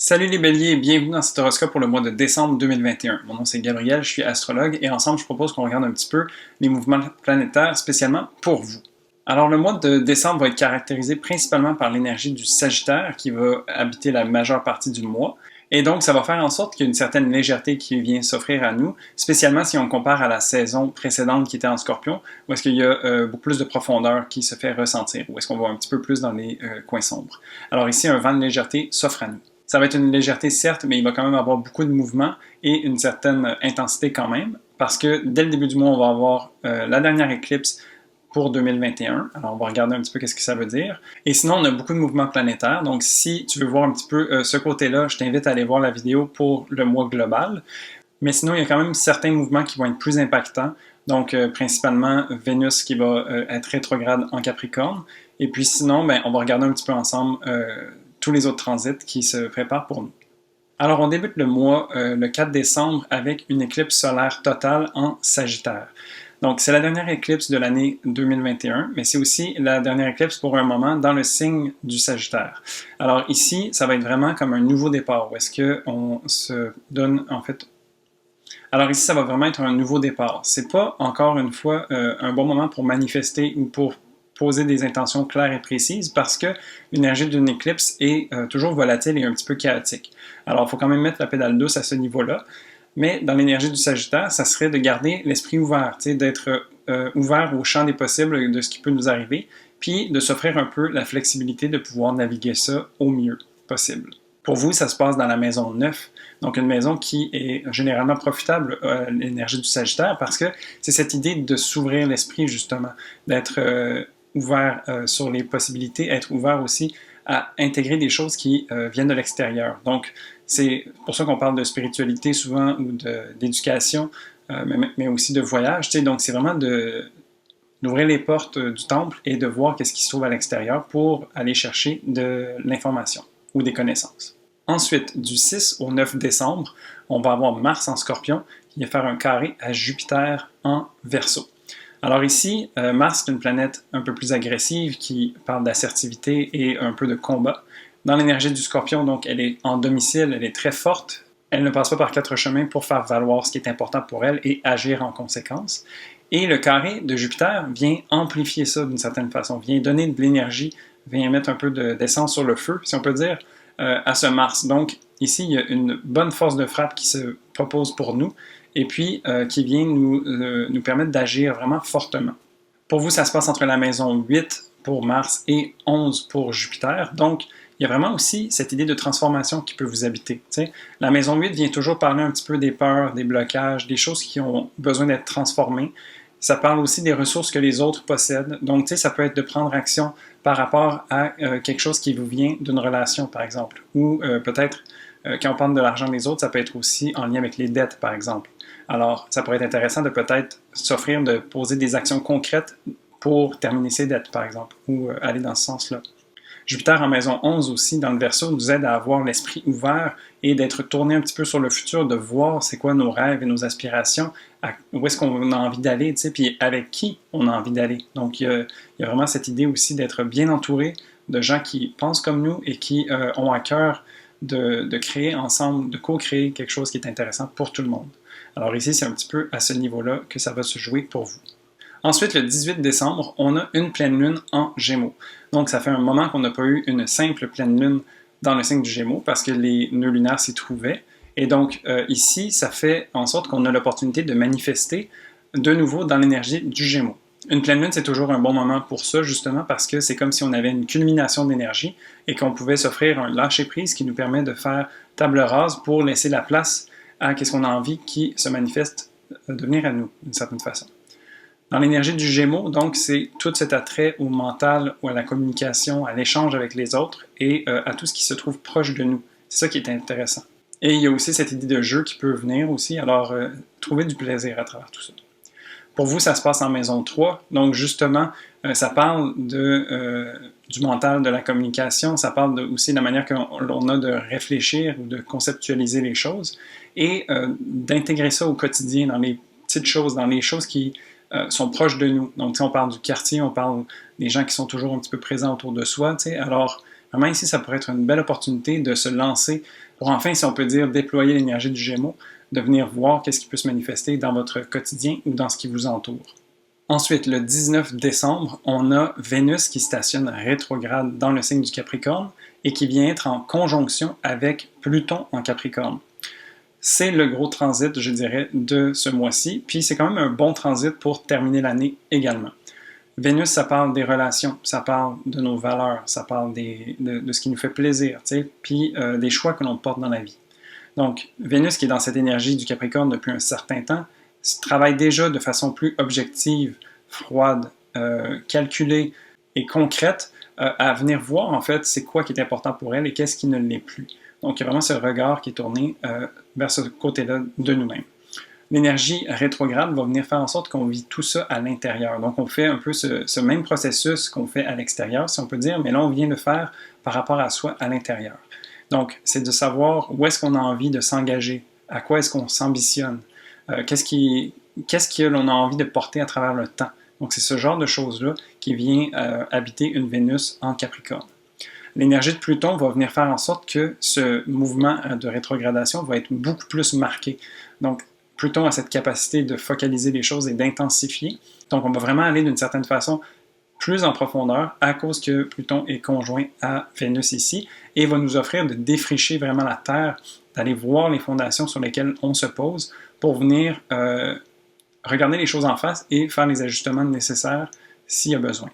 Salut les béliers et bienvenue dans cet horoscope pour le mois de décembre 2021. Mon nom c'est Gabriel, je suis astrologue et ensemble je propose qu'on regarde un petit peu les mouvements planétaires spécialement pour vous. Alors le mois de décembre va être caractérisé principalement par l'énergie du Sagittaire qui va habiter la majeure partie du mois. Et donc ça va faire en sorte qu'il y a une certaine légèreté qui vient s'offrir à nous, spécialement si on compare à la saison précédente qui était en Scorpion, où est-ce qu'il y a beaucoup plus de profondeur qui se fait ressentir, où est-ce qu'on va un petit peu plus dans les coins sombres. Alors ici un vent de légèreté s'offre à nous. Ça va être une légèreté, certes, mais il va quand même avoir beaucoup de mouvements et une certaine intensité quand même, parce que dès le début du mois, on va avoir la dernière éclipse pour 2021. Alors, on va regarder un petit peu qu'est-ce que ça veut dire. Et sinon, on a beaucoup de mouvements planétaires. Donc, si tu veux voir un petit peu ce côté-là, je t'invite à aller voir la vidéo pour le mois global. Mais sinon, il y a quand même certains mouvements qui vont être plus impactants. Donc, principalement, Vénus qui va être rétrograde en Capricorne. Et puis sinon, on va regarder un petit peu ensemble tous les autres transits qui se préparent pour nous. Alors, on débute le mois, le 4 décembre, avec une éclipse solaire totale en Sagittaire. Donc, c'est la dernière éclipse de l'année 2021, mais c'est aussi la dernière éclipse pour un moment dans le signe du Sagittaire. Alors ici, ça va être vraiment comme un nouveau départ, où est-ce qu'on se donne, en fait... Alors ici, ça va vraiment être un nouveau départ. C'est pas, encore une fois, un bon moment pour manifester ou pour poser des intentions claires et précises parce que l'énergie d'une éclipse est toujours volatile et un petit peu chaotique. Alors, il faut quand même mettre la pédale douce à ce niveau-là, mais dans l'énergie du Sagittaire, ça serait de garder l'esprit ouvert, d'être ouvert au champ des possibles de ce qui peut nous arriver, puis de s'offrir un peu la flexibilité de pouvoir naviguer ça au mieux possible. Pour vous, ça se passe dans la maison 9, donc une maison qui est généralement profitable à l'énergie du Sagittaire parce que c'est cette idée de s'ouvrir l'esprit justement, d'être ouvert sur les possibilités, être ouvert aussi à intégrer des choses qui viennent de l'extérieur. Donc, c'est pour ça qu'on parle de spiritualité souvent ou d'éducation, mais aussi de voyage. Donc, c'est vraiment d'ouvrir les portes du temple et de voir qu'est-ce qui se trouve à l'extérieur pour aller chercher de l'information ou des connaissances. Ensuite, du 6 au 9 décembre, on va avoir Mars en Scorpion qui va faire un carré à Jupiter en Verseau. Alors ici, Mars est une planète un peu plus agressive qui parle d'assertivité et un peu de combat. Dans l'énergie du Scorpion, donc, elle est en domicile, elle est très forte. Elle ne passe pas par quatre chemins pour faire valoir ce qui est important pour elle et agir en conséquence. Et le carré de Jupiter vient amplifier ça d'une certaine façon, vient donner de l'énergie, vient mettre un peu d'essence sur le feu, si on peut dire, à ce Mars. Donc ici, il y a une bonne force de frappe qui se propose pour nous et puis qui vient nous permettre d'agir vraiment fortement. Pour vous, ça se passe entre la maison 8 pour Mars et 11 pour Jupiter. Donc, il y a vraiment aussi cette idée de transformation qui peut vous habiter. T'sais. La maison 8 vient toujours parler un petit peu des peurs, des blocages, des choses qui ont besoin d'être transformées. Ça parle aussi des ressources que les autres possèdent. Donc, ça peut être de prendre action par rapport à quelque chose qui vous vient d'une relation, par exemple. Ou peut-être, quand on parle de l'argent des autres, ça peut être aussi en lien avec les dettes, par exemple. Alors, ça pourrait être intéressant de peut-être s'offrir de poser des actions concrètes pour terminer ses dettes, par exemple, ou aller dans ce sens-là. Jupiter en maison 11 aussi, dans le Verseau, nous aide à avoir l'esprit ouvert et d'être tourné un petit peu sur le futur, de voir c'est quoi nos rêves et nos aspirations, où est-ce qu'on a envie d'aller, puis avec qui on a envie d'aller. Donc, il y a vraiment cette idée aussi d'être bien entouré de gens qui pensent comme nous et qui ont à cœur de créer ensemble, de co-créer quelque chose qui est intéressant pour tout le monde. Alors ici, c'est un petit peu à ce niveau-là que ça va se jouer pour vous. Ensuite, le 18 décembre, on a une pleine lune en Gémeaux. Donc, ça fait un moment qu'on n'a pas eu une simple pleine lune dans le signe du Gémeaux parce que les nœuds lunaires s'y trouvaient. Et donc, ici, ça fait en sorte qu'on a l'opportunité de manifester de nouveau dans l'énergie du Gémeaux. Une pleine lune, c'est toujours un bon moment pour ça, justement, parce que c'est comme si on avait une culmination d'énergie et qu'on pouvait s'offrir un lâcher-prise qui nous permet de faire table rase pour laisser la place à ce qu'on a envie qui se manifeste de venir à nous, d'une certaine façon. Dans l'énergie du Gémeaux, donc, c'est tout cet attrait au mental, ou à la communication, à l'échange avec les autres et à tout ce qui se trouve proche de nous. C'est ça qui est intéressant. Et il y a aussi cette idée de jeu qui peut venir aussi, alors trouver du plaisir à travers tout ça. Pour vous, ça se passe en maison 3, donc justement, ça parle du mental, de la communication, ça parle aussi de la manière qu'on a de réfléchir ou de conceptualiser les choses et d'intégrer ça au quotidien, dans les petites choses, dans les choses qui sont proches de nous. Donc, on parle du quartier, on parle des gens qui sont toujours un petit peu présents autour de soi. Alors, vraiment ici, ça pourrait être une belle opportunité de se lancer Pour enfin, si on peut dire, déployer l'énergie du Gémeaux, de venir voir qu'est-ce qui peut se manifester dans votre quotidien ou dans ce qui vous entoure. Ensuite, le 19 décembre, on a Vénus qui stationne rétrograde dans le signe du Capricorne et qui vient être en conjonction avec Pluton en Capricorne. C'est le gros transit, je dirais, de ce mois-ci, puis c'est quand même un bon transit pour terminer l'année également. Vénus, ça parle des relations, ça parle de nos valeurs, ça parle de ce qui nous fait plaisir, puis des choix que l'on porte dans la vie. Donc, Vénus, qui est dans cette énergie du Capricorne depuis un certain temps, travaille déjà de façon plus objective, froide, calculée et concrète à venir voir, en fait, c'est quoi qui est important pour elle et qu'est-ce qui ne l'est plus. Donc, il y a vraiment ce regard qui est tourné vers ce côté-là de nous-mêmes. L'énergie rétrograde va venir faire en sorte qu'on vit tout ça à l'intérieur. Donc, on fait un peu ce même processus qu'on fait à l'extérieur, si on peut dire, mais là, on vient le faire par rapport à soi à l'intérieur. Donc, c'est de savoir où est-ce qu'on a envie de s'engager, à quoi est-ce qu'on s'ambitionne, qu'est-ce que l'on a envie de porter à travers le temps. Donc, c'est ce genre de choses-là qui vient habiter une Vénus en Capricorne. L'énergie de Pluton va venir faire en sorte que ce mouvement de rétrogradation va être beaucoup plus marqué. Donc, Pluton a cette capacité de focaliser les choses et d'intensifier. Donc, on va vraiment aller d'une certaine façon plus en profondeur à cause que Pluton est conjoint à Vénus ici et va nous offrir de défricher vraiment la Terre, d'aller voir les fondations sur lesquelles on se pose pour venir regarder les choses en face et faire les ajustements nécessaires s'il y a besoin.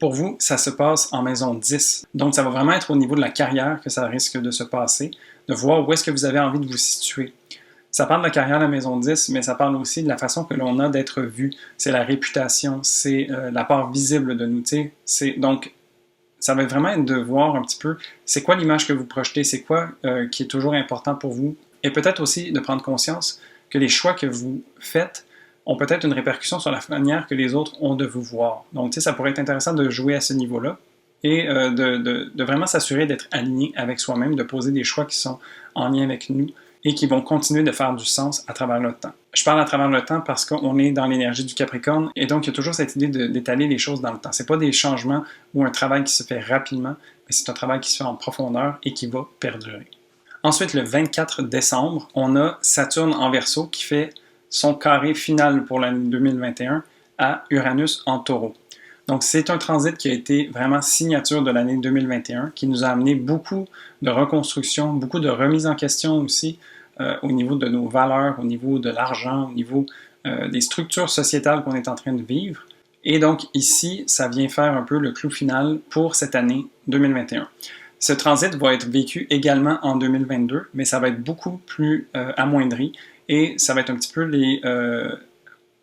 Pour vous, ça se passe en maison 10. Donc, ça va vraiment être au niveau de la carrière que ça risque de se passer, de voir où est-ce que vous avez envie de vous situer. Ça parle de la carrière de la maison 10, mais ça parle aussi de la façon que l'on a d'être vu. C'est la réputation, c'est la part visible de nous. Donc, ça va vraiment être de voir un petit peu c'est quoi l'image que vous projetez, c'est quoi qui est toujours important pour vous. Et peut-être aussi de prendre conscience que les choix que vous faites ont peut-être une répercussion sur la manière que les autres ont de vous voir. Donc, ça pourrait être intéressant de jouer à ce niveau-là et de vraiment s'assurer d'être aligné avec soi-même, de poser des choix qui sont en lien avec nous et qui vont continuer de faire du sens à travers le temps. Je parle à travers le temps parce qu'on est dans l'énergie du Capricorne et donc il y a toujours cette idée d'étaler les choses dans le temps. Ce n'est pas des changements ou un travail qui se fait rapidement, mais c'est un travail qui se fait en profondeur et qui va perdurer. Ensuite, le 24 décembre, on a Saturne en Verseau qui fait son carré final pour l'année 2021 à Uranus en Taureau. Donc, c'est un transit qui a été vraiment signature de l'année 2021, qui nous a amené beaucoup de reconstruction, beaucoup de remise en question aussi au niveau de nos valeurs, au niveau de l'argent, au niveau des structures sociétales qu'on est en train de vivre. Et donc, ici, ça vient faire un peu le clou final pour cette année 2021. Ce transit va être vécu également en 2022, mais ça va être beaucoup plus amoindri et ça va être un petit peu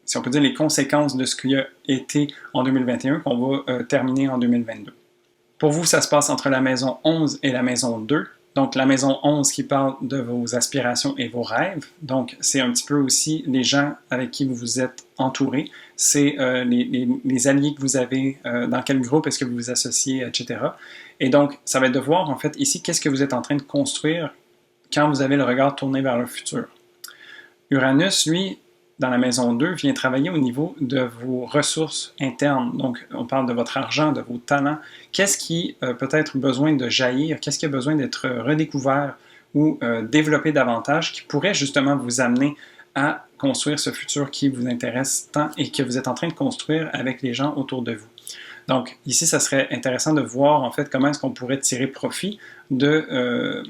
si on peut dire, les conséquences de ce qui a été en 2021 qu'on va terminer en 2022. Pour vous, ça se passe entre la maison 11 et la maison 2. Donc, la maison 11 qui parle de vos aspirations et vos rêves. Donc, c'est un petit peu aussi les gens avec qui vous vous êtes entourés. C'est les alliés que vous avez, dans quel groupe est-ce que vous vous associez, etc. Et donc, ça va être de voir, en fait, ici, qu'est-ce que vous êtes en train de construire quand vous avez le regard tourné vers le futur. Uranus, lui, dans la maison 2, vient travailler au niveau de vos ressources internes. Donc, on parle de votre argent, de vos talents. Qu'est-ce qui peut être besoin de jaillir? Qu'est-ce qui a besoin d'être redécouvert ou développé davantage qui pourrait justement vous amener à construire ce futur qui vous intéresse tant et que vous êtes en train de construire avec les gens autour de vous. Donc, ici, ça serait intéressant de voir, en fait, comment est-ce qu'on pourrait tirer profit de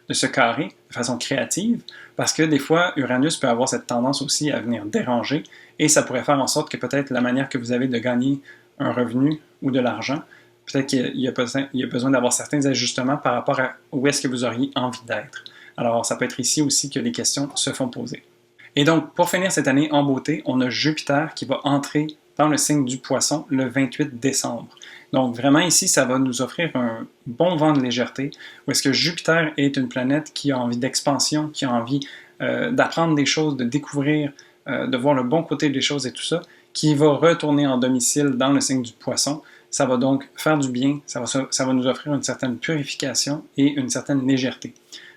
ce carré de façon créative, parce que des fois, Uranus peut avoir cette tendance aussi à venir déranger, et ça pourrait faire en sorte que peut-être la manière que vous avez de gagner un revenu ou de l'argent, peut-être qu'il y a besoin d'avoir certains ajustements par rapport à où est-ce que vous auriez envie d'être. Alors, ça peut être ici aussi que les questions se font poser. Et donc, pour finir cette année en beauté, on a Jupiter qui va entrer dans le signe du Poisson le 28 décembre. Donc vraiment ici, ça va nous offrir un bon vent de légèreté, où est-ce que Jupiter est une planète qui a envie d'expansion, qui a envie d'apprendre des choses, de découvrir, de voir le bon côté des choses et tout ça, qui va retourner en domicile dans le signe du Poisson. Ça va donc faire du bien, ça va nous offrir une certaine purification et une certaine légèreté.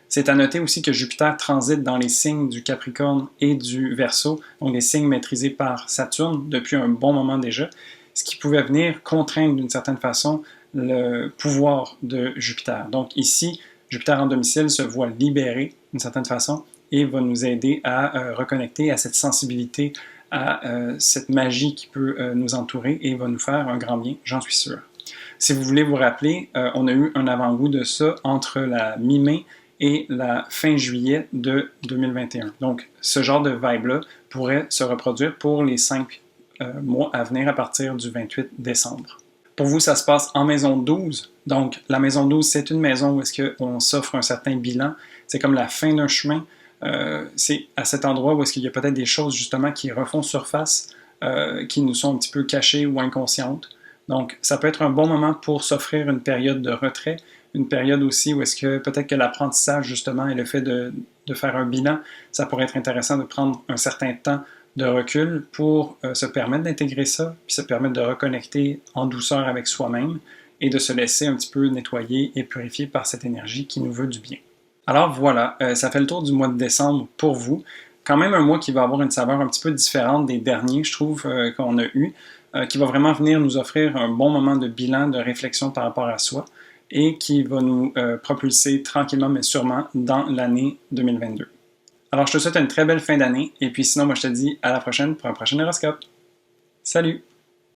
C'est à noter aussi que Jupiter transite dans les signes du Capricorne et du Verseau, donc des signes maîtrisés par Saturne depuis un bon moment déjà, ce qui pouvait venir contraindre d'une certaine façon le pouvoir de Jupiter. Donc ici, Jupiter en domicile se voit libéré d'une certaine façon et va nous aider à reconnecter à cette sensibilité, à cette magie qui peut nous entourer et va nous faire un grand bien, j'en suis sûr. Si vous voulez vous rappeler, on a eu un avant-goût de ça entre la mi-mai et la fin juillet de 2021. Donc, ce genre de vibe-là pourrait se reproduire pour les 5 mois à venir à partir du 28 décembre. Pour vous, ça se passe en maison 12. Donc, la maison 12, c'est une maison où est-ce qu'on s'offre un certain bilan. C'est comme la fin d'un chemin. C'est à cet endroit où est-ce qu'il y a peut-être des choses, justement, qui refont surface, qui nous sont un petit peu cachées ou inconscientes. Donc, ça peut être un bon moment pour s'offrir une période de retrait, une période aussi où est-ce que peut-être que l'apprentissage, justement, et le fait de faire un bilan, ça pourrait être intéressant de prendre un certain temps de recul pour se permettre d'intégrer ça, puis se permettre de reconnecter en douceur avec soi-même et de se laisser un petit peu nettoyer et purifier par cette énergie qui nous veut du bien. Alors voilà, ça fait le tour du mois de décembre pour vous. Quand même un mois qui va avoir une saveur un petit peu différente des derniers, je trouve, qu'on a eu, qui va vraiment venir nous offrir un bon moment de bilan, de réflexion par rapport à soi et qui va nous propulser tranquillement mais sûrement dans l'année 2022. Alors, je te souhaite une très belle fin d'année, et puis sinon, moi, je te dis à la prochaine pour un prochain horoscope. Salut!